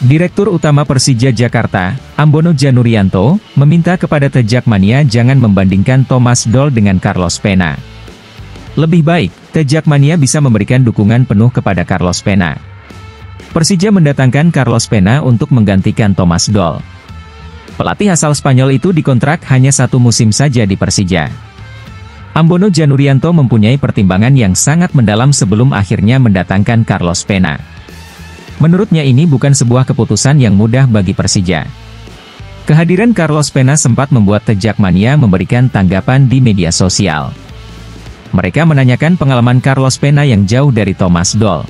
Direktur Utama Persija Jakarta, Ambono Janurianto, meminta kepada The Jakmania jangan membandingkan Thomas Doll dengan Carlos Pena. Lebih baik, The Jakmania bisa memberikan dukungan penuh kepada Carlos Pena. Persija mendatangkan Carlos Pena untuk menggantikan Thomas Doll. Pelatih asal Spanyol itu dikontrak hanya 1 musim saja di Persija. Ambono Janurianto mempunyai pertimbangan yang sangat mendalam sebelum akhirnya mendatangkan Carlos Pena. Menurutnya ini bukan sebuah keputusan yang mudah bagi Persija. Kehadiran Carlos Pena sempat membuat The Jakmania memberikan tanggapan di media sosial. Mereka menanyakan pengalaman Carlos Pena yang jauh dari Thomas Doll.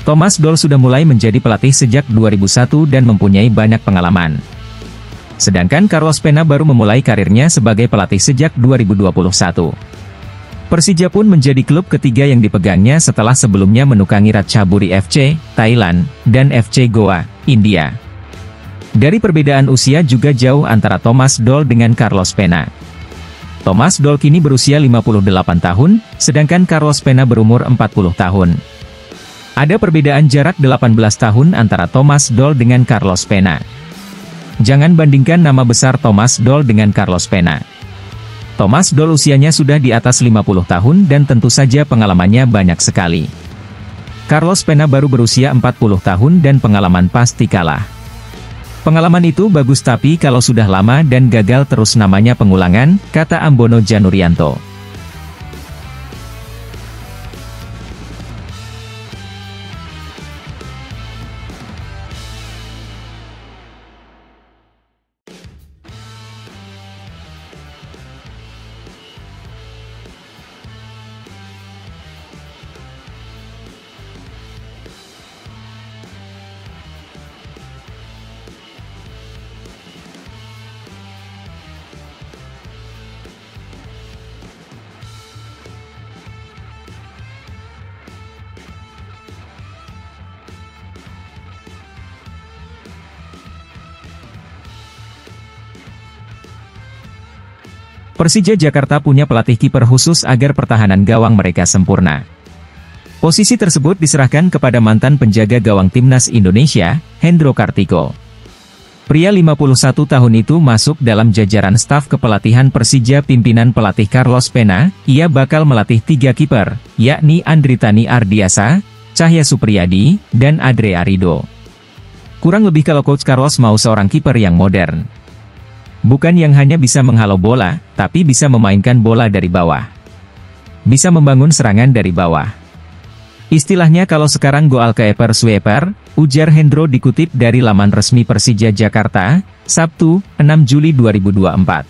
Thomas Doll sudah mulai menjadi pelatih sejak 2001 dan mempunyai banyak pengalaman. Sedangkan Carlos Pena baru memulai karirnya sebagai pelatih sejak 2021. Persija pun menjadi klub ketiga yang dipegangnya setelah sebelumnya menukangi Ratchaburi FC, Thailand, dan FC Goa, India. Dari perbedaan usia juga jauh antara Thomas Doll dengan Carlos Pena. Thomas Doll kini berusia 58 tahun, sedangkan Carlos Pena berumur 40 tahun. Ada perbedaan jarak 18 tahun antara Thomas Doll dengan Carlos Pena. Jangan bandingkan nama besar Thomas Doll dengan Carlos Pena. Thomas Doll usianya sudah di atas 50 tahun dan tentu saja pengalamannya banyak sekali. Carlos Pena baru berusia 40 tahun dan pengalaman pasti kalah. Pengalaman itu bagus tapi kalau sudah lama dan gagal terus namanya pengulangan, kata Ambono Janurianto. Persija Jakarta punya pelatih kiper khusus agar pertahanan gawang mereka sempurna. Posisi tersebut diserahkan kepada mantan penjaga gawang timnas Indonesia, Hendro Kartiko. Pria 51 tahun itu masuk dalam jajaran staf kepelatihan Persija pimpinan pelatih Carlos Pena. Ia bakal melatih 3 kiper, yakni Andritani Ardiasa, Cahya Supriyadi, dan Adre Arido. Kurang lebih kalau Coach Carlos mau seorang kiper yang modern. Bukan yang hanya bisa menghalau bola, tapi bisa memainkan bola dari bawah. Bisa membangun serangan dari bawah. Istilahnya kalau sekarang goal keeper sweeper, ujar Hendro dikutip dari laman resmi Persija Jakarta, Sabtu, 6 Juli 2024.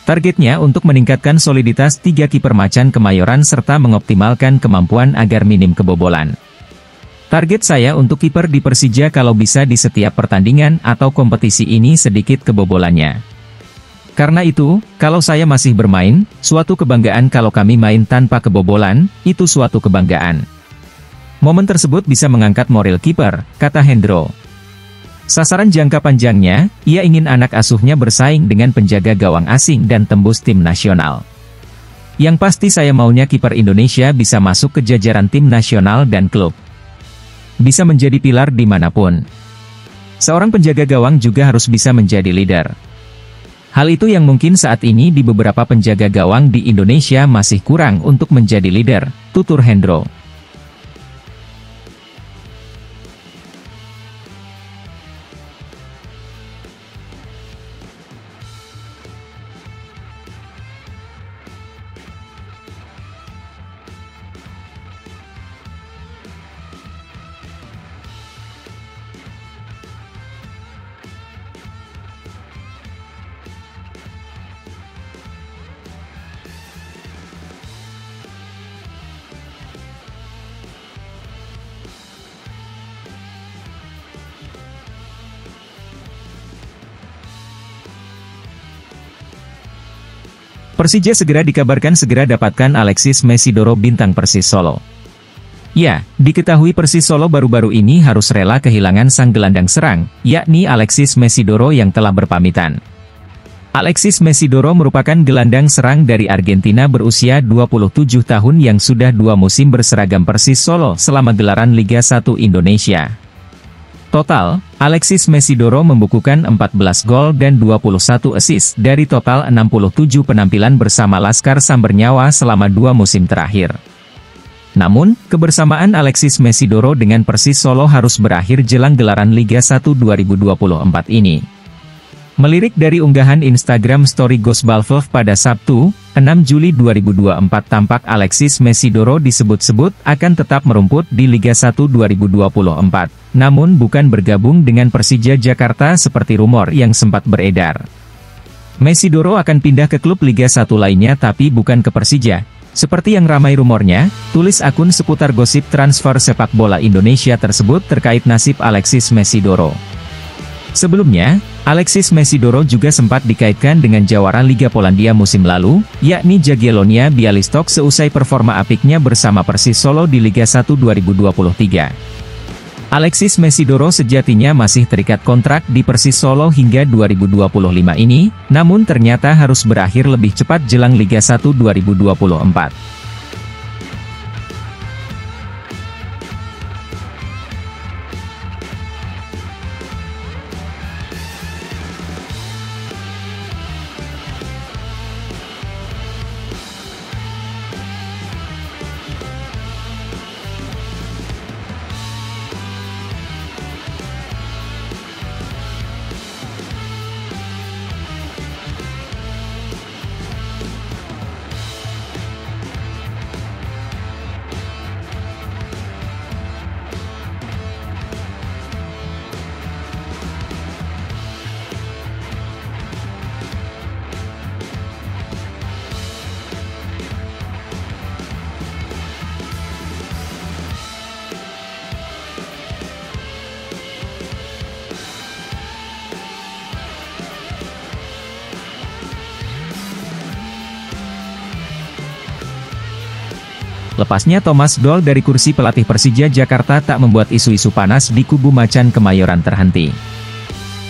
Targetnya untuk meningkatkan soliditas 3 kiper macan Kemayoran serta mengoptimalkan kemampuan agar minim kebobolan. Target saya untuk kiper di Persija kalau bisa di setiap pertandingan atau kompetisi ini sedikit kebobolannya. Karena itu, kalau saya masih bermain, suatu kebanggaan kalau kami main tanpa kebobolan, itu suatu kebanggaan. Momen tersebut bisa mengangkat moral kiper, kata Hendro. Sasaran jangka panjangnya, ia ingin anak asuhnya bersaing dengan penjaga gawang asing dan tembus tim nasional. Yang pasti saya maunya kiper Indonesia bisa masuk ke jajaran tim nasional dan klub. Bisa menjadi pilar dimanapun. Seorang penjaga gawang juga harus bisa menjadi leader. Hal itu yang mungkin saat ini di beberapa penjaga gawang di Indonesia masih kurang untuk menjadi leader, tutur Hendro. Persija segera dikabarkan segera dapatkan Alexis Mesidoro bintang Persis Solo. Ya, diketahui Persis Solo baru-baru ini harus rela kehilangan sang gelandang serang, yakni Alexis Mesidoro yang telah berpamitan. Alexis Mesidoro merupakan gelandang serang dari Argentina berusia 27 tahun yang sudah 2 musim berseragam Persis Solo selama gelaran Liga 1 Indonesia. Total, Alexis Mesidoro membukukan 14 gol dan 21 assist dari total 67 penampilan bersama Laskar Sambernyawa selama 2 musim terakhir. Namun, kebersamaan Alexis Mesidoro dengan Persis Solo harus berakhir jelang gelaran Liga 1 2024 ini. Melirik dari unggahan Instagram story Ghost Balfov pada Sabtu, 6 Juli 2024 tampak Alexis Mesidoro disebut-sebut akan tetap merumput di Liga 1 2024, namun bukan bergabung dengan Persija Jakarta seperti rumor yang sempat beredar. Mesidoro akan pindah ke klub Liga 1 lainnya tapi bukan ke Persija, seperti yang ramai rumornya, tulis akun seputar gosip transfer sepak bola Indonesia tersebut terkait nasib Alexis Mesidoro. Sebelumnya, Alexis Mesidoro juga sempat dikaitkan dengan jawara Liga Polandia musim lalu, yakni Jagiellonia Białystok seusai performa apiknya bersama Persis Solo di Liga 1 2023. Alexis Mesidoro sejatinya masih terikat kontrak di Persis Solo hingga 2025 ini, namun ternyata harus berakhir lebih cepat jelang Liga 1 2024. Lepasnya Thomas Doll dari kursi pelatih Persija Jakarta tak membuat isu-isu panas di kubu Macan Kemayoran terhenti.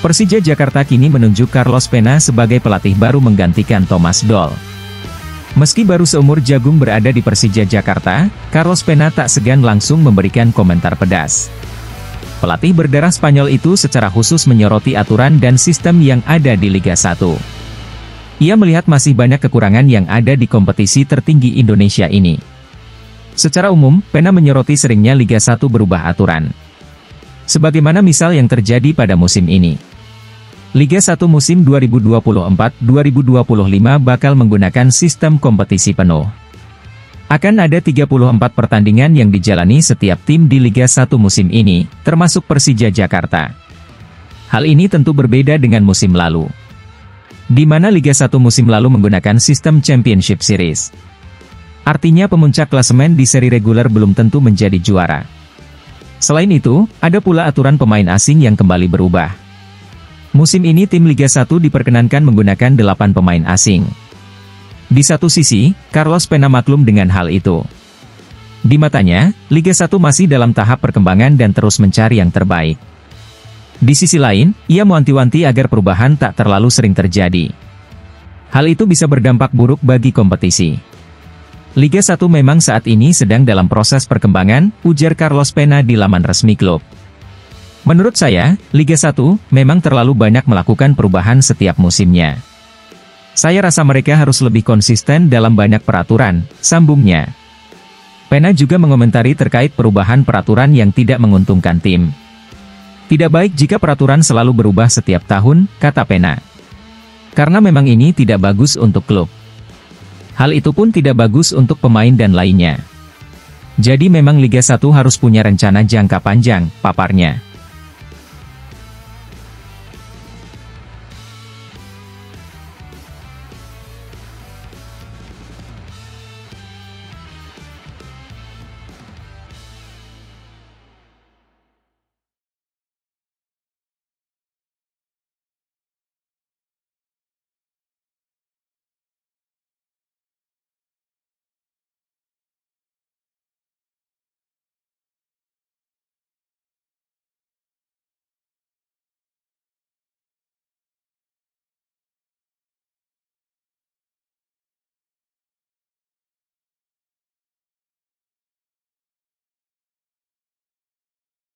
Persija Jakarta kini menunjuk Carlos Pena sebagai pelatih baru menggantikan Thomas Doll. Meski baru seumur jagung berada di Persija Jakarta, Carlos Pena tak segan langsung memberikan komentar pedas. Pelatih berdarah Spanyol itu secara khusus menyoroti aturan dan sistem yang ada di Liga 1. Ia melihat masih banyak kekurangan yang ada di kompetisi tertinggi Indonesia ini. Secara umum, Pena menyoroti seringnya Liga 1 berubah aturan. Sebagaimana misal yang terjadi pada musim ini. Liga 1 musim 2024-2025 bakal menggunakan sistem kompetisi penuh. Akan ada 34 pertandingan yang dijalani setiap tim di Liga 1 musim ini, termasuk Persija Jakarta. Hal ini tentu berbeda dengan musim lalu, di mana Liga 1 musim lalu menggunakan sistem Championship Series. Artinya pemuncak klasemen di seri reguler belum tentu menjadi juara. Selain itu, ada pula aturan pemain asing yang kembali berubah. Musim ini tim Liga 1 diperkenankan menggunakan 8 pemain asing. Di satu sisi, Carlos Pena maklum dengan hal itu. Di matanya, Liga 1 masih dalam tahap perkembangan dan terus mencari yang terbaik. Di sisi lain, ia mewanti-wanti agar perubahan tak terlalu sering terjadi. Hal itu bisa berdampak buruk bagi kompetisi. Liga 1 memang saat ini sedang dalam proses perkembangan, ujar Carlos Pena di laman resmi klub. Menurut saya, Liga 1 memang terlalu banyak melakukan perubahan setiap musimnya. Saya rasa mereka harus lebih konsisten dalam banyak peraturan, sambungnya. Pena juga mengomentari terkait perubahan peraturan yang tidak menguntungkan tim. Tidak baik jika peraturan selalu berubah setiap tahun, kata Pena. Karena memang ini tidak bagus untuk klub. Hal itu pun tidak bagus untuk pemain dan lainnya. Jadi memang Liga 1 harus punya rencana jangka panjang, paparnya.